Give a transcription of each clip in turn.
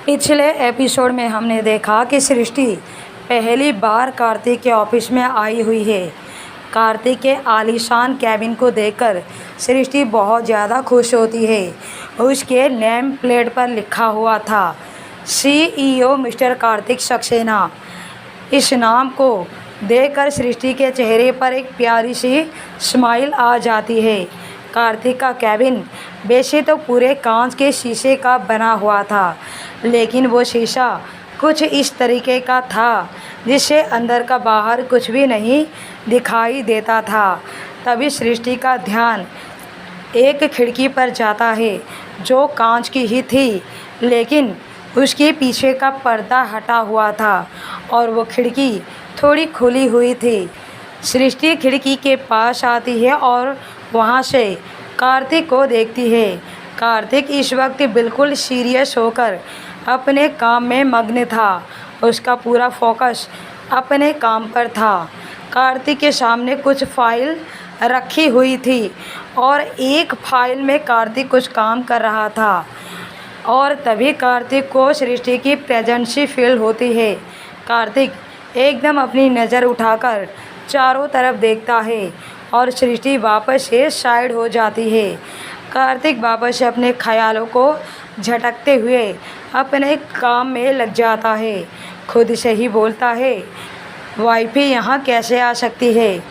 पिछले एपिसोड में हमने देखा कि सृष्टि पहली बार कार्तिक के ऑफिस में आई हुई है। कार्तिक के आलीशान कैबिन को देखकर सृष्टि बहुत ज़्यादा खुश होती है। उसके नेम प्लेट पर लिखा हुआ था CEO मिस्टर कार्तिक सक्सेना। इस नाम को देखकर सृष्टि के चेहरे पर एक प्यारी सी स्माइल आ जाती है। कार्तिक का कैबिन वैसे तो पूरे कांच के शीशे का बना हुआ था, लेकिन वो शीशा कुछ इस तरीके का था जिससे अंदर का बाहर कुछ भी नहीं दिखाई देता था। तभी सृष्टि का ध्यान एक खिड़की पर जाता है जो कांच की ही थी, लेकिन उसके पीछे का पर्दा हटा हुआ था और वो खिड़की थोड़ी खुली हुई थी। सृष्टि खिड़की के पास आती है और वहाँ से कार्तिक को देखती है। कार्तिक इस वक्त बिल्कुल सीरियस होकर अपने काम में मग्न था। उसका पूरा फोकस अपने काम पर था। कार्तिक के सामने कुछ फाइल रखी हुई थी और एक फाइल में कार्तिक कुछ काम कर रहा था और तभी कार्तिक को सृष्टि की प्रेजेंसी फील होती है। कार्तिक एकदम अपनी नज़र उठाकर चारों तरफ देखता है और सृष्टि वापस से साइड हो जाती है। कार्तिक वापस से अपने ख्यालों को झटकते हुए अपने काम में लग जाता है। खुद से ही बोलता है, वाइफी यहाँ कैसे आ सकती है।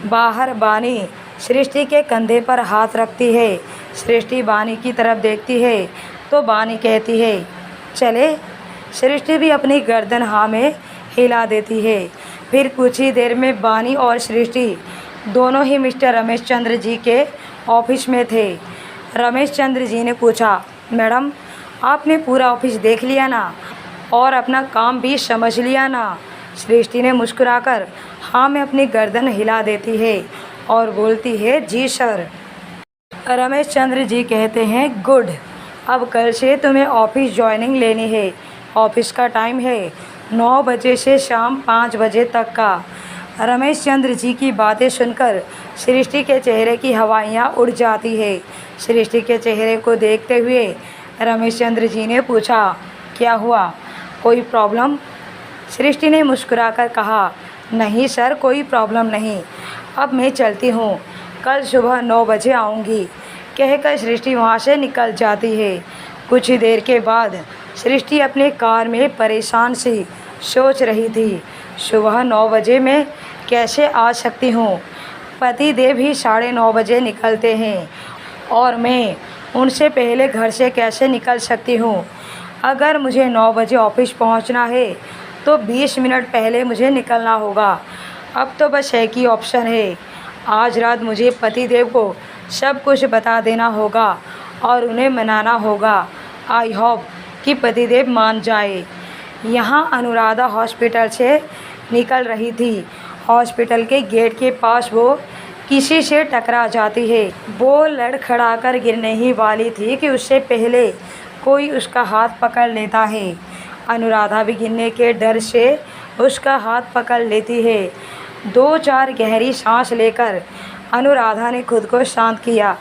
बाहर बानी सृष्टि के कंधे पर हाथ रखती है। सृष्टि बानी की तरफ देखती है तो बानी कहती है, चले। सृष्टि भी अपनी गर्दन हाँ में हिला देती है। फिर कुछ ही देर में बानी और सृष्टि दोनों ही मिस्टर रमेश चंद्र जी के ऑफिस में थे। रमेश चंद्र जी ने पूछा, मैडम आपने पूरा ऑफिस देख लिया ना और अपना काम भी समझ लिया ना। सृष्टि ने मुस्कुराकर हाँ में अपनी गर्दन हिला देती है और बोलती है, जी सर। रमेश चंद्र जी कहते हैं, गुड। अब कल से तुम्हें ऑफिस ज्वाइनिंग लेनी है। ऑफिस का टाइम है 9 बजे से शाम 5 बजे तक का। रमेश चंद्र जी की बातें सुनकर सृष्टि के चेहरे की हवाइयाँ उड़ जाती है। सृष्टि के चेहरे को देखते हुए रमेश चंद्र जी ने पूछा, क्या हुआ, कोई प्रॉब्लम। सृष्टि ने मुस्कुराकर कहा, नहीं सर, कोई प्रॉब्लम नहीं। अब मैं चलती हूँ, कल सुबह 9 बजे आऊँगी। कहकर सृष्टि वहाँ से निकल जाती है। कुछ ही देर के बाद सृष्टि अपने कार में परेशान सी सोच रही थी, सुबह 9 बजे मैं कैसे आ सकती हूँ। पति देव ही 9:30 बजे निकलते हैं और मैं उनसे पहले घर से कैसे निकल सकती हूँ। अगर मुझे 9 बजे ऑफिस पहुँचना है तो 20 मिनट पहले मुझे निकलना होगा। अब तो बस एक ही ऑप्शन है, आज रात मुझे पति देव को सब कुछ बता देना होगा और उन्हें मनाना होगा। आई होप कि पतिदेव मान जाए। यहाँ अनुराधा हॉस्पिटल से निकल रही थी। हॉस्पिटल के गेट के पास वो किसी से टकरा जाती है। वो लड़खड़ाकर गिरने ही वाली थी कि उससे पहले कोई उसका हाथ पकड़ लेता है। अनुराधा भी गिरने के डर से उसका हाथ पकड़ लेती है। 2-4 गहरी सांस लेकर अनुराधा ने खुद को शांत किया।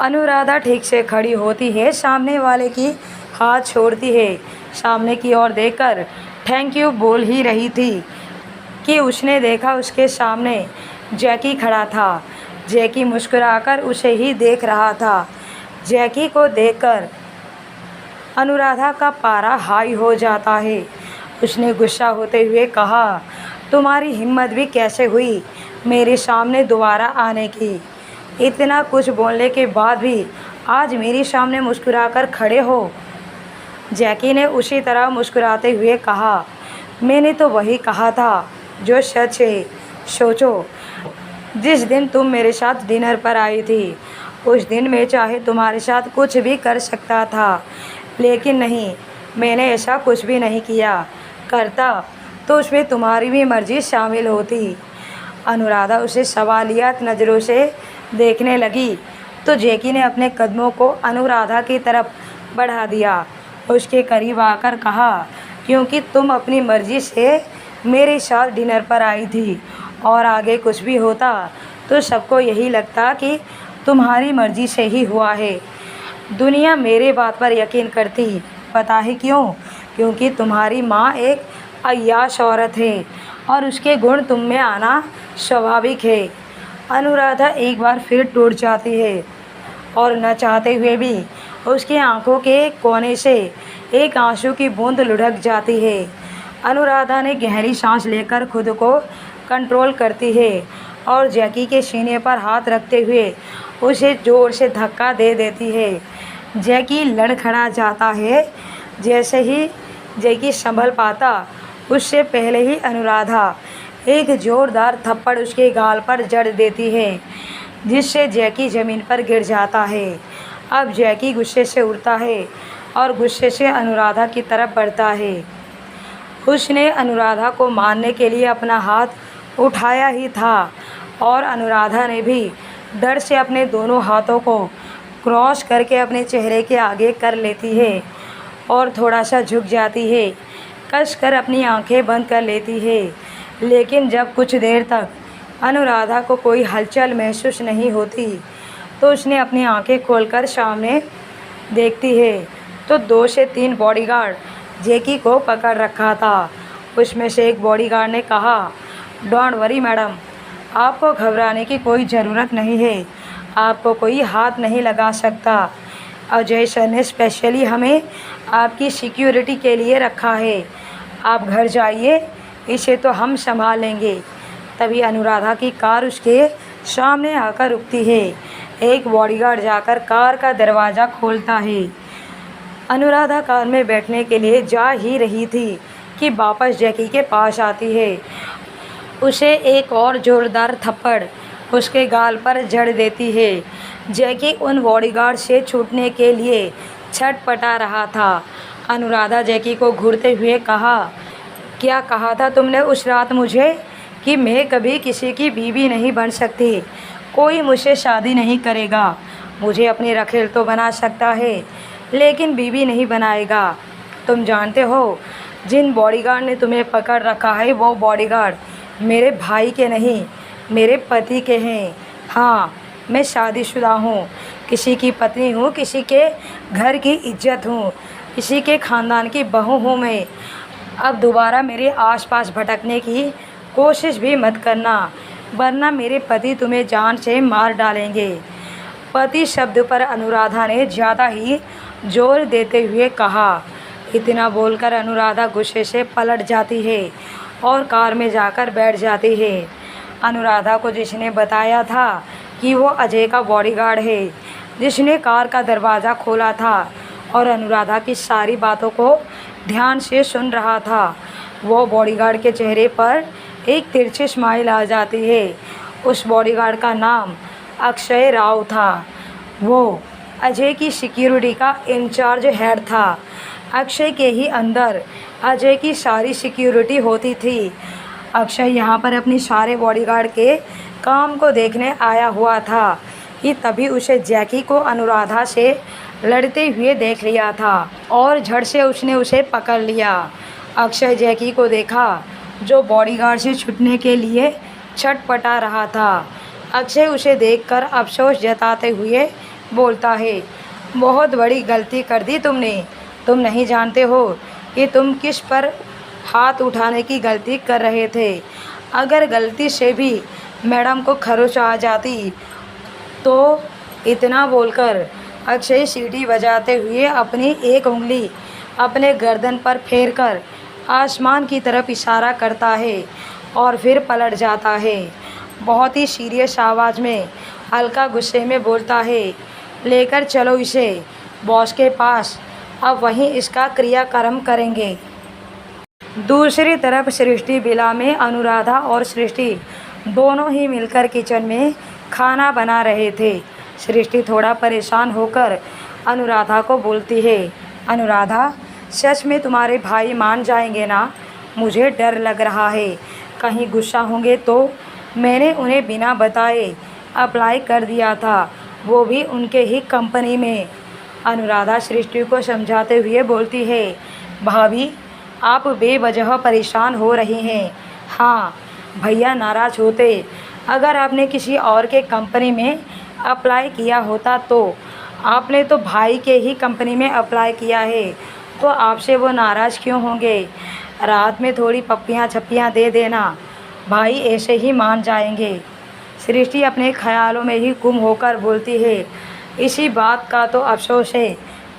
अनुराधा ठीक से खड़ी होती है, सामने वाले की हाथ छोड़ती है। सामने की ओर देखकर थैंक यू बोल ही रही थी कि उसने देखा उसके सामने जैकी खड़ा था। जैकी मुस्कुराकर उसे ही देख रहा था। जैकी को देखकर अनुराधा का पारा हाई हो जाता है। उसने गुस्सा होते हुए कहा, तुम्हारी हिम्मत भी कैसे हुई मेरे सामने दोबारा आने की। इतना कुछ बोलने के बाद भी आज मेरे सामने मुस्कुराकर खड़े हो। जैकी ने उसी तरह मुस्कुराते हुए कहा, मैंने तो वही कहा था जो सच है। सोचो, जिस दिन तुम मेरे साथ डिनर पर आई थी उस दिन मैं चाहे तुम्हारे साथ कुछ भी कर सकता था, लेकिन नहीं, मैंने ऐसा कुछ भी नहीं किया। करता तो उसमें तुम्हारी भी मर्ज़ी शामिल होती। अनुराधा उसे सवालियात नज़रों से देखने लगी तो जैकी ने अपने कदमों को अनुराधा की तरफ बढ़ा दिया। उसके करीब आकर कहा, क्योंकि तुम अपनी मर्ज़ी से मेरे साथ डिनर पर आई थी और आगे कुछ भी होता तो सबको यही लगता कि तुम्हारी मर्ज़ी से ही हुआ है। दुनिया मेरे बात पर यकीन करती पता है क्यों? क्योंकि तुम्हारी माँ एक अय्याश औरत है और उसके गुण तुम में आना स्वाभाविक है। अनुराधा एक बार फिर टूट जाती है और न चाहते हुए भी उसकी आंखों के कोने से एक आंसू की बूंद लुढ़क जाती है। अनुराधा ने गहरी सांस लेकर खुद को कंट्रोल करती है और जैकी के सीने पर हाथ रखते हुए उसे ज़ोर से धक्का दे देती है। जैकी लड़खड़ा जाता है। जैसे ही जैकी संभल पाता उससे पहले ही अनुराधा एक ज़ोरदार थप्पड़ उसके गाल पर जड़ देती है, जिससे जैकी ज़मीन पर गिर जाता है। अब जैकी गुस्से से उठता है और गुस्से से अनुराधा की तरफ बढ़ता है। उसने अनुराधा को मारने के लिए अपना हाथ उठाया ही था और अनुराधा ने भी डर से अपने दोनों हाथों को क्रॉस करके अपने चेहरे के आगे कर लेती है और थोड़ा सा झुक जाती है, कस कर अपनी आंखें बंद कर लेती है। लेकिन जब कुछ देर तक अनुराधा को कोई हलचल महसूस नहीं होती तो उसने अपनी आंखें खोलकर सामने देखती है तो 2 से 3 बॉडीगार्ड जैकी को पकड़ रखा था। उसमें से एक बॉडीगार्ड ने कहा, डोंट वरी मैडम, आपको घबराने की कोई ज़रूरत नहीं है, आपको कोई हाथ नहीं लगा सकता। अजय सर ने स्पेशली हमें आपकी सिक्योरिटी के लिए रखा है, आप घर जाइए, इसे तो हम संभाल लेंगे। तभी अनुराधा की कार उसके सामने आकर रुकती है। एक बॉडीगार्ड जाकर कार का दरवाज़ा खोलता है। अनुराधा कार में बैठने के लिए जा ही रही थी कि वापस जैकी के पास आती है। उसे एक और ज़ोरदार थप्पड़ उसके गाल पर जड़ देती है। जैकी उन बॉडीगार्ड से छूटने के लिए छटपटा रहा था। अनुराधा जैकी को घूरते हुए कहा, क्या कहा था तुमने उस रात मुझे कि मैं कभी किसी की बीवी नहीं बन सकती, कोई मुझसे शादी नहीं करेगा। मुझे अपनी रखेल तो बना सकता है लेकिन बीवी नहीं बनाएगा। तुम जानते हो जिन बॉडीगार्ड ने तुम्हें पकड़ रखा है वो बॉडीगार्ड मेरे भाई के नहीं, मेरे पति के हैं। हाँ, मैं शादीशुदा हूँ, किसी की पत्नी हूँ, किसी के घर की इज्जत हूँ, किसी के ख़ानदान की बहू हूँ मैं। अब दोबारा मेरे आसपास भटकने की कोशिश भी मत करना, वरना मेरे पति तुम्हें जान से मार डालेंगे। पति शब्द पर अनुराधा ने ज़्यादा ही जोर देते हुए कहा। इतना बोलकर अनुराधा गुस्से से पलट जाती है और कार में जाकर बैठ जाती है। अनुराधा को जिसने बताया था कि वो अजय का बॉडीगार्ड है, जिसने कार का दरवाज़ा खोला था और अनुराधा की सारी बातों को ध्यान से सुन रहा था, वो बॉडीगार्ड के चेहरे पर एक तिरछी स्माइल आ जाती है। उस बॉडीगार्ड का नाम अक्षय राव था। वो अजय की सिक्योरिटी का इंचार्ज हेड था। अक्षय के ही अंदर अजय की सारी सिक्योरिटी होती थी। अक्षय यहाँ पर अपनी सारे बॉडीगार्ड के काम को देखने आया हुआ था कि तभी उसे जैकी को अनुराधा से लड़ते हुए देख लिया था और झट से उसने उसे पकड़ लिया। अक्षय जैकी को देखा जो बॉडीगार्ड से छूटने के लिए छटपटा रहा था। अक्षय उसे देखकर अफसोस जताते हुए बोलता है, बहुत बड़ी गलती कर दी तुमने। तुम नहीं जानते हो कि तुम किस पर हाथ उठाने की गलती कर रहे थे। अगर गलती से भी मैडम को खरोच आ जाती तो। इतना बोलकर अक्षय सीटी बजाते हुए अपनी एक उंगली अपने गर्दन पर फेरकर आसमान की तरफ इशारा करता है और फिर पलट जाता है। बहुत ही सीरियस आवाज़ में हल्का गुस्से में बोलता है, लेकर चलो इसे बॉस के पास, अब वहीं इसका क्रियाक्रम करेंगे। दूसरी तरफ सृष्टि विला में अनुराधा और सृष्टि दोनों ही मिलकर किचन में खाना बना रहे थे। सृष्टि थोड़ा परेशान होकर अनुराधा को बोलती है, अनुराधा, सच में तुम्हारे भाई मान जाएंगे ना? मुझे डर लग रहा है, कहीं गुस्सा होंगे तो। मैंने उन्हें बिना बताए अप्लाई कर दिया था, वो भी उनके ही कंपनी में। अनुराधा सृष्टि को समझाते हुए बोलती है, भाभी, आप बेवजह परेशान हो रही हैं। हाँ, भैया नाराज़ होते अगर आपने किसी और के कंपनी में अप्लाई किया होता तो। आपने तो भाई के ही कंपनी में अप्लाई किया है तो आपसे वो नाराज़ क्यों होंगे। रात में थोड़ी पप्पियाँ छप्पियाँ दे देना, भाई ऐसे ही मान जाएंगे। सृष्टि अपने ख्यालों में ही गुम होकर बोलती है, इसी बात का तो अफसोस है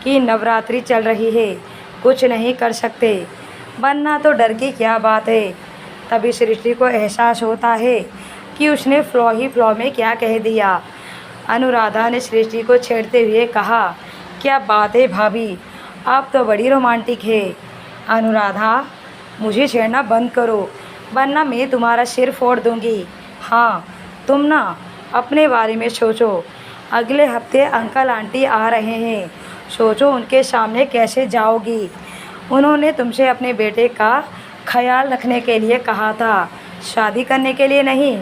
कि नवरात्रि चल रही है, कुछ नहीं कर सकते, वरना तो डर की क्या बात है। तभी सृष्टि को एहसास होता है कि उसने फ्लो ही फ्लो में क्या कह दिया। अनुराधा ने सृष्टि को छेड़ते हुए कहा, क्या बात है भाभी, आप तो बड़ी रोमांटिक है। अनुराधा, मुझे छेड़ना बंद करो, वरना मैं तुम्हारा सिर फोड़ दूंगी। हाँ, तुम ना अपने बारे में सोचो, अगले हफ्ते अंकल आंटी आ रहे हैं, सोचो उनके सामने कैसे जाओगी। उन्होंने तुमसे अपने बेटे का ख्याल रखने के लिए कहा था, शादी करने के लिए नहीं।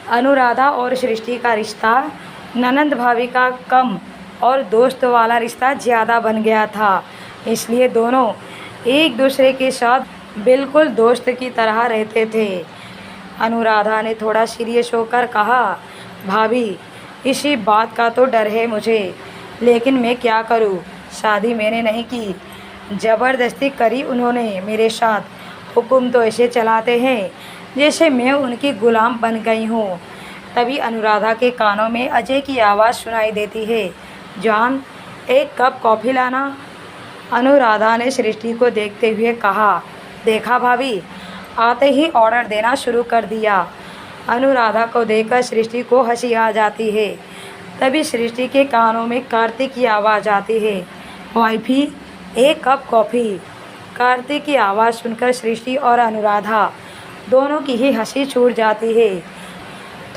अनुराधा और सृष्टि का रिश्ता ननंद भाभी का कम और दोस्त वाला रिश्ता ज़्यादा बन गया था, इसलिए दोनों एक दूसरे के साथ बिल्कुल दोस्त की तरह रहते थे। अनुराधा ने थोड़ा सीरियस होकर कहा, भाभी, इसी बात का तो डर है मुझे, लेकिन मैं क्या करूं, शादी मैंने नहीं की, ज़बरदस्ती करी उन्होंने मेरे साथ। हुक्म तो ऐसे चलाते हैं जैसे मैं उनकी गुलाम बन गई हूँ। तभी अनुराधा के कानों में अजय की आवाज़ सुनाई देती है, जान, एक कप कॉफ़ी लाना। अनुराधा ने सृष्टि को देखते हुए कहा, देखा भाभी, आते ही ऑर्डर देना शुरू कर दिया। अनुराधा को देखकर सृष्टि को हंसी आ जाती है। तभी सृष्टि के कानों में कार्तिक की आवाज़ आती है, वाइफी, एक कप कॉफ़ी। कार्तिक की आवाज़ सुनकर सृष्टि और अनुराधा दोनों की ही हंसी छूट जाती है।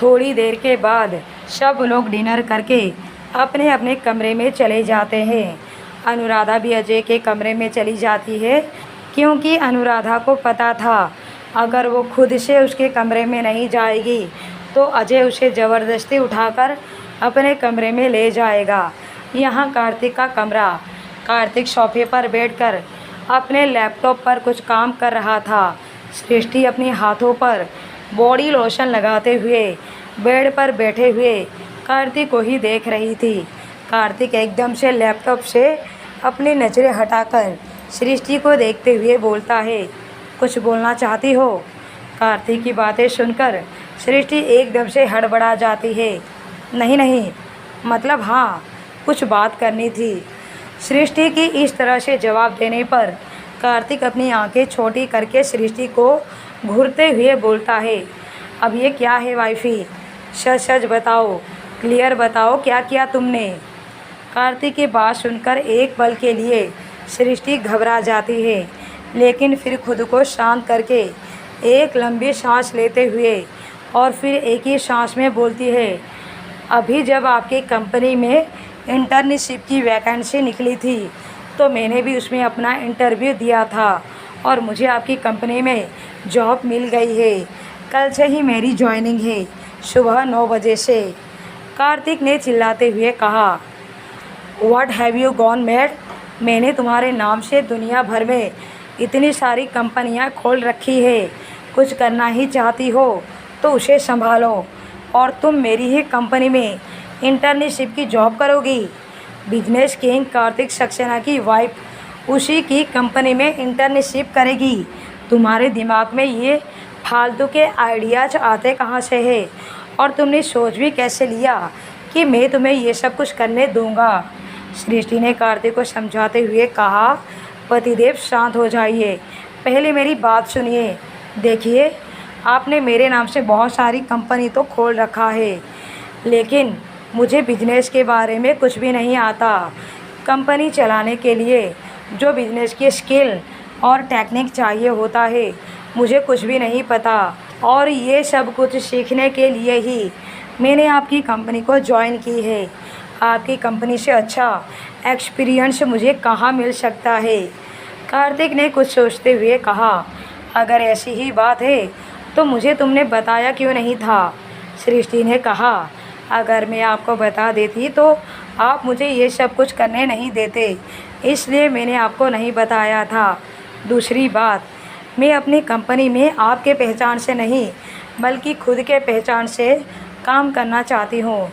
थोड़ी देर के बाद सब लोग डिनर करके अपने अपने कमरे में चले जाते हैं। अनुराधा भी अजय के कमरे में चली जाती है, क्योंकि अनुराधा को पता था अगर वो खुद से उसके कमरे में नहीं जाएगी तो अजय उसे ज़बरदस्ती उठाकर अपने कमरे में ले जाएगा। यहाँ कार्तिक का कमरा। कार्तिक सोफे पर बैठकर अपने लैपटॉप पर कुछ काम कर रहा था। सृष्टि अपने हाथों पर बॉडी लोशन लगाते हुए बेड पर बैठे हुए कार्तिक को ही देख रही थी। कार्तिक एकदम से लैपटॉप से अपनी नज़रें हटाकर सृष्टि को देखते हुए बोलता है, कुछ बोलना चाहती हो। कार्तिक की बातें सुनकर सृष्टि एकदम से हड़बड़ा जाती है, नहीं नहीं, मतलब हाँ, कुछ बात करनी थी। सृष्टि की इस तरह से जवाब देने पर कार्तिक अपनी आंखें छोटी करके सृष्टि को घूरते हुए बोलता है, अब ये क्या है वाइफी, सच सच बताओ, क्लियर बताओ, क्या किया तुमने। कार्तिक की बात सुनकर एक पल के लिए सृष्टि घबरा जाती है, लेकिन फिर खुद को शांत करके एक लंबी सांस लेते हुए और फिर एक ही सांस में बोलती है, अभी जब आपकी कंपनी में इंटर्नशिप की वैकेंसी निकली थी तो मैंने भी उसमें अपना इंटरव्यू दिया था और मुझे आपकी कंपनी में जॉब मिल गई है। कल से ही मेरी जॉइनिंग है, सुबह 9 बजे से। कार्तिक ने चिल्लाते हुए कहा, what have you gone mad, मैंने तुम्हारे नाम से दुनिया भर में इतनी सारी कंपनियां खोल रखी है, कुछ करना ही चाहती हो तो उसे संभालो, और तुम मेरी ही कंपनी में इंटर्नशिप की जॉब करोगी। बिजनेस किंग कार्तिक सक्सेना की वाइफ उसी की कंपनी में इंटर्नशिप करेगी। तुम्हारे दिमाग में ये फालतू के आइडियाज़ आते कहाँ से है, और तुमने सोच भी कैसे लिया कि मैं तुम्हें ये सब कुछ करने दूंगा। सृष्टि ने कार्तिक को समझाते हुए कहा, पतिदेव शांत हो जाइए, पहले मेरी बात सुनिए। देखिए, आपने मेरे नाम से बहुत सारी कंपनी तो खोल रखा है, लेकिन मुझे बिजनेस के बारे में कुछ भी नहीं आता। कंपनी चलाने के लिए जो बिजनेस की स्किल और टेक्निक चाहिए होता है, मुझे कुछ भी नहीं पता, और ये सब कुछ सीखने के लिए ही मैंने आपकी कंपनी को ज्वाइन की है। आपकी कंपनी से अच्छा एक्सपीरियंस मुझे कहाँ मिल सकता है। कार्तिक ने कुछ सोचते हुए कहा, अगर ऐसी ही बात है तो मुझे तुमने बताया क्यों नहीं था। सृष्टि ने कहा, अगर मैं आपको बता देती तो आप मुझे ये सब कुछ करने नहीं देते, इसलिए मैंने आपको नहीं बताया था। दूसरी बात, मैं अपनी कंपनी में आपके पहचान से नहीं बल्कि खुद के पहचान से काम करना चाहती हूँ।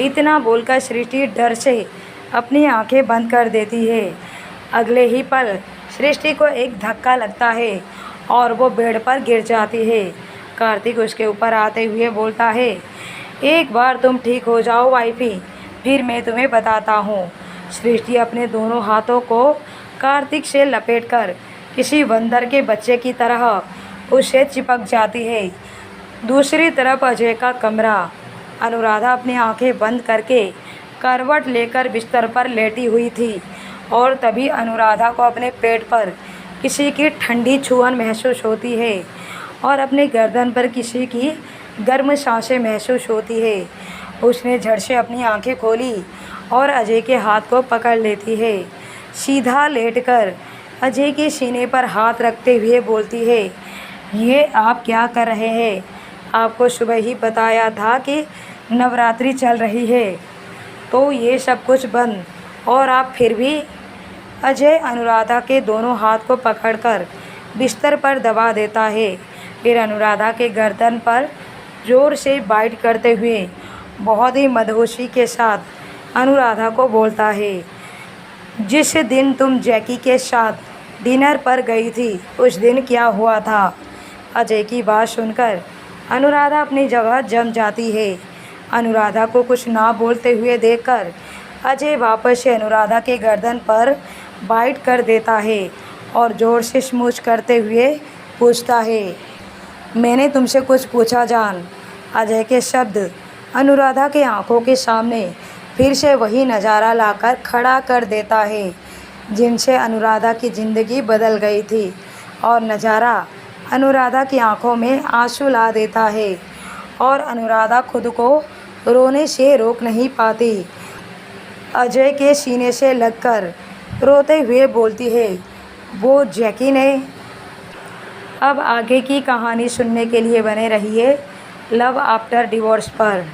इतना बोलकर सृष्टि डर से अपनी आंखें बंद कर देती है। अगले ही पल सृष्टि को एक धक्का लगता है और वो बेड पर गिर जाती है। कार्तिक उसके ऊपर आते हुए बोलता है, एक बार तुम ठीक हो जाओ वाइफी, फिर मैं तुम्हें बताता हूँ। सृष्टि अपने दोनों हाथों को कार्तिक से लपेटकर किसी बंदर के बच्चे की तरह उससे चिपक जाती है। दूसरी तरफ अजय का कमरा। अनुराधा अपनी आंखें बंद करके करवट लेकर बिस्तर पर लेटी हुई थी और तभी अनुराधा को अपने पेट पर किसी की ठंडी छुअन महसूस होती है और अपने गर्दन पर किसी की गर्म सांसें महसूस होती है। उसने झट से अपनी आंखें खोली और अजय के हाथ को पकड़ लेती है। सीधा लेटकर अजय के सीने पर हाथ रखते हुए बोलती है, ये आप क्या कर रहे हैं? आपको सुबह ही बताया था कि नवरात्रि चल रही है, तो ये सब कुछ बंद, और आप फिर भी। अजय अनुराधा के दोनों हाथ को पकड़कर बिस्तर पर दबा देता है। फिर अनुराधा के गर्दन पर ज़ोर से बाइट करते हुए बहुत ही मदहोशी के साथ अनुराधा को बोलता है, जिस दिन तुम जैकी के साथ डिनर पर गई थी उस दिन क्या हुआ था? अजय की बात सुनकर अनुराधा अपनी जगह जम जाती है। अनुराधा को कुछ ना बोलते हुए देखकर अजय वापस से अनुराधा के गर्दन पर बाइट कर देता है और ज़ोर से स्मूच करते हुए पूछता है, मैंने तुमसे कुछ पूछा जान? अजय के शब्द अनुराधा के आंखों के सामने फिर से वही नज़ारा लाकर खड़ा कर देता है जिनसे अनुराधा की ज़िंदगी बदल गई थी, और नज़ारा अनुराधा की आंखों में आंसू ला देता है और अनुराधा खुद को रोने से रोक नहीं पाती। अजय के सीने से लगकर रोते हुए बोलती है, वो जैकी ने। अब आगे की कहानी सुनने के लिए बने रहिए लव आफ्टर डिवोर्स पर।